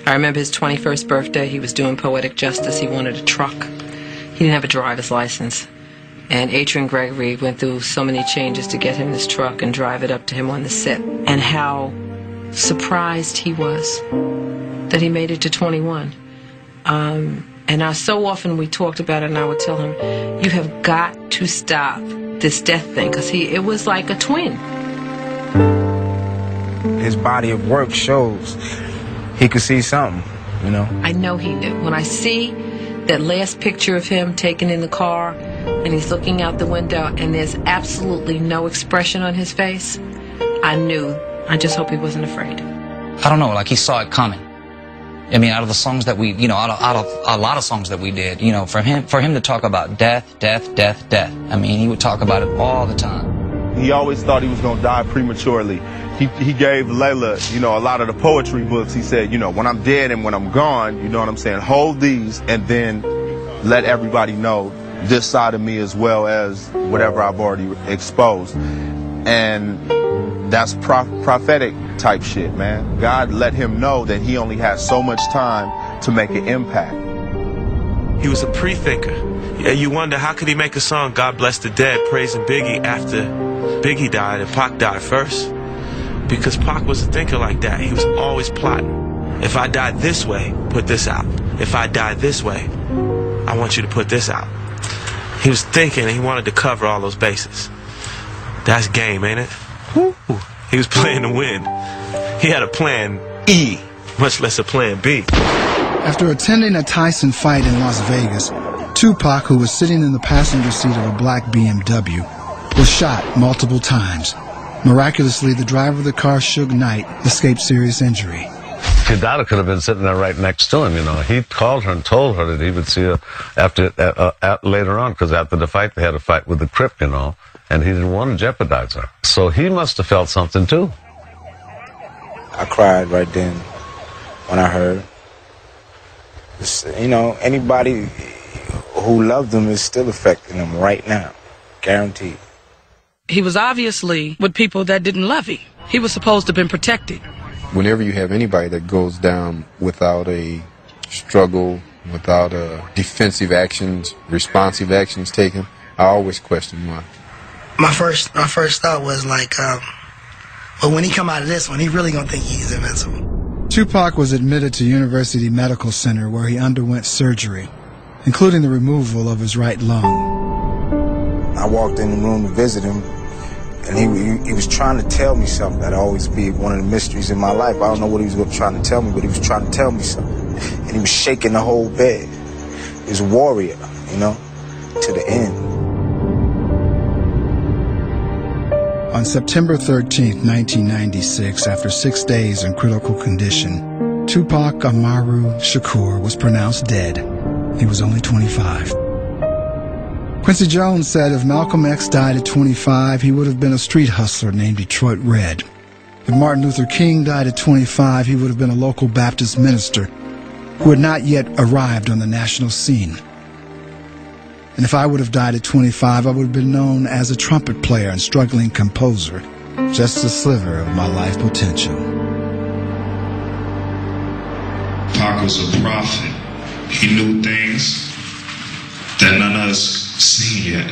I remember his 21st birthday. He was doing poetic justice. He wanted a truck. He didn't have a driver's license. And Adrian Gregory went through so many changes to get him this truck and drive it up to him on the set. And how surprised he was that he made it to 21. And so often we talked about it, and I would tell him, you have got to stop this death thing, because it was like a twin. His body of work shows he could see something, you know. I know he knew. When I see that last picture of him taken in the car, and he's looking out the window, and there's absolutely no expression on his face, I knew. I just hope he wasn't afraid. I don't know, like he saw it coming. I mean, out of the songs that we, you know, out of a lot of songs that we did, you know, for him to talk about death, death, death, death. I mean, he would talk about it all the time. He always thought he was going to die prematurely. He gave Layla, you know, a lot of the poetry books. He said, you know, when I'm dead and when I'm gone, you know what I'm saying, hold these and then let everybody know this side of me as well as whatever I've already exposed. And that's prophetic type shit, man. God let him know that he only has so much time to make an impact. He was a pre-thinker. Yeah, you wonder, how could he make a song, God Bless the Dead, praising Biggie after Biggie died and Pac died first? Because Pac was a thinker like that. He was always plotting. If I die this way, put this out. If I die this way, I want you to put this out. He was thinking, and he wanted to cover all those bases. That's game, ain't it? Woo. He was playing to win. He had a plan E, much less a plan B. After attending a Tyson fight in Las Vegas, Tupac, who was sitting in the passenger seat of a black BMW, was shot multiple times. Miraculously, the driver of the car, Suge Knight, escaped serious injury. His daughter could have been sitting there right next to him, you know. He called her and told her that he would see her later on, because after the fight, they had a fight with the Crip, you know, and he didn't want to jeopardize her. So he must have felt something, too. I cried right then when I heard. You know, anybody who loved him is still affecting him right now, guaranteed. He was obviously with people that didn't love him. He was supposed to have been protected. Whenever you have anybody that goes down without a struggle, without defensive actions, responsive actions taken, I always question why. My first thought was like, but when he come out of this one, he really gonna think he's invincible. Tupac was admitted to University Medical Center, where he underwent surgery, including the removal of his right lung. I walked in the room to visit him, and he was trying to tell me something. That'd always be one of the mysteries in my life. I don't know what he was trying to tell me, but he was trying to tell me something. And he was shaking the whole bed. He was a warrior, you know, to the end. On September 13, 1996, after 6 days in critical condition, Tupac Amaru Shakur was pronounced dead. He was only 25. Quincy Jones said if Malcolm X died at 25, he would have been a street hustler named Detroit Red. If Martin Luther King died at 25, he would have been a local Baptist minister who had not yet arrived on the national scene. And if I would have died at 25, I would have been known as a trumpet player and struggling composer, just a sliver of my life potential. Pac was a prophet. He knew things that none of us seen yet.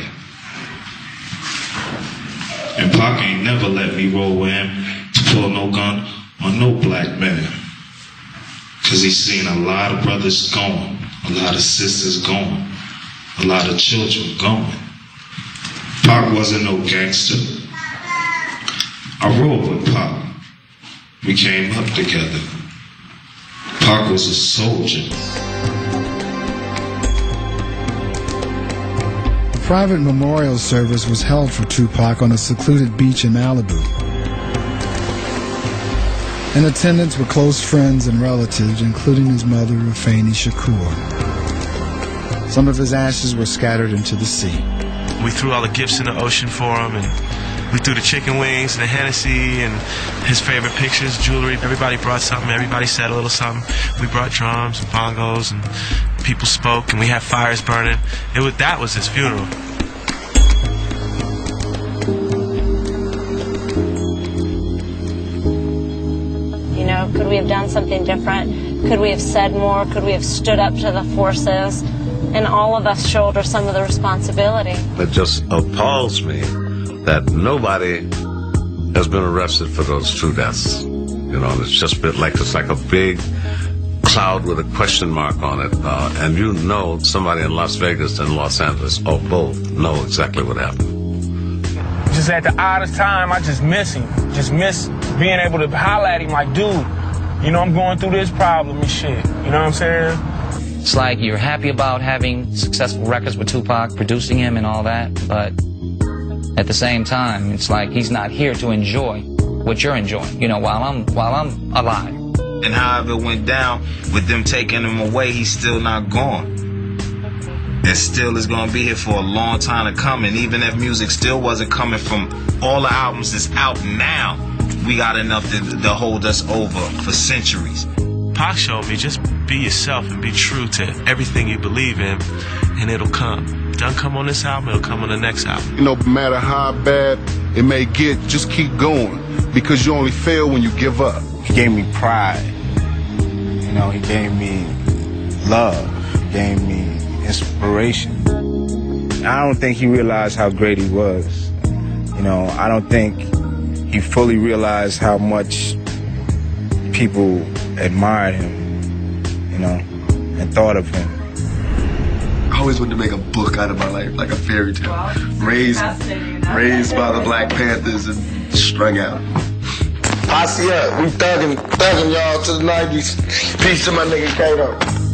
And Pac ain't never let me roll with him to pull no gun on no black man. Cause he's seen a lot of brothers going, a lot of sisters going, a lot of children going. Pac wasn't no gangster. I rolled with Pac. We came up together. Pac was a soldier. A private memorial service was held for Tupac on a secluded beach in Malibu. In attendance were close friends and relatives, including his mother, Afeni Shakur. Some of his ashes were scattered into the sea. We threw all the gifts in the ocean for him, and we threw the chicken wings and the Hennessy and his favorite pictures, jewelry. Everybody brought something. Everybody said a little something. We brought drums and bongos, and people spoke, and we had fires burning. That was his funeral. You know, could we have done done something different? Could we have said more? Could we have stood up to the forces? And all of us shoulder some of the responsibility. It just appalls me that nobody has been arrested for those two deaths. You know, it's just it's like a big cloud with a question mark on it. And you know somebody in Las Vegas and Los Angeles, or both, know exactly what happened. Just at the oddest time, I just miss him. Just miss being able to holler at him like, dude, you know, I'm going through this problem and shit. You know what I'm saying? It's like you're happy about having successful records with Tupac, producing him and all that, but at the same time, it's like he's not here to enjoy what you're enjoying, you know, while I'm alive. And however it went down with them taking him away, he's still not gone. And still is going to be here for a long time to come. And even if music still wasn't coming from all the albums that's out now, we got enough to hold us over for centuries. Pac showed me just be yourself and be true to everything you believe in, and it'll come. It doesn't come on this album, it'll come on the next album. You know, no matter how bad it may get, just keep going, because you only fail when you give up. He gave me pride. You know, he gave me love. He gave me inspiration. I don't think he realized how great he was. You know, I don't think he fully realized how much people admired him, you know, and thought of him. I always wanted to make a book out of my life, like a fairy tale. Wow, raised by the Black Panthers and strung out. Posse up, we thugging y'all to the 90s. Peace to my nigga Kato.